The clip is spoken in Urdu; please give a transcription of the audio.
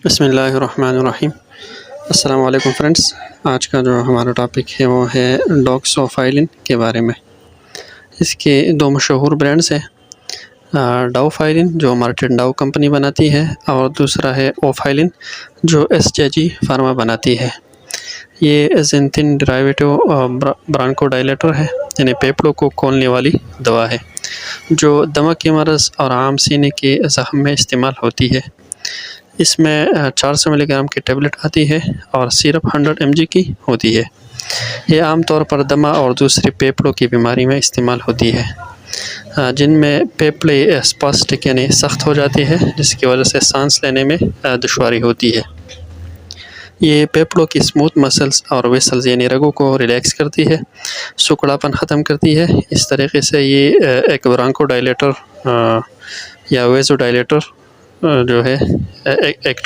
بسم اللہ الرحمن الرحیم۔ السلام علیکم فرینڈس، آج کا جو ہمارا ٹاپک ہے وہ ہے ڈاکسوفائلن کے بارے میں۔ اس کے دو مشہور برانڈز ہیں، ڈاؤفائلن جو مارٹن ڈاؤ کمپنی بناتی ہے، اور دوسرا ہے اوفائلن جو SJG فارما بناتی ہے۔ یہ زنتھن ڈرائیویٹو برانکو ڈائلیٹر ہے، یعنی پیپڑوں کو کھولنے والی دوا ہے جو دمہ کے مرض اور عام سینے کے زخم میں استعمال ہوتی ہے۔ اس میں 400 ملی گرام کی ٹیبلٹ آتی ہے اور سیرپ 100 mg کی ہوتی ہے۔ یہ عام طور پر دمہ اور دوسری پیپڑوں کی بیماری میں استعمال ہوتی ہے، جن میں پیپڑے اسپاسٹک یعنی سخت ہو جاتی ہے، جس کی وجہ سے سانس لینے میں دشواری ہوتی ہے۔ یہ پیپڑوں کی اسموتھ مسلز اور ویسلز یعنی رگوں کو ریلیکس کرتی ہے، سکڑاپن ختم کرتی ہے۔ اس طریقے سے یہ ایک برانکو ڈائلیٹر یا ویزو ڈائلیٹر جو ہے ایکٹ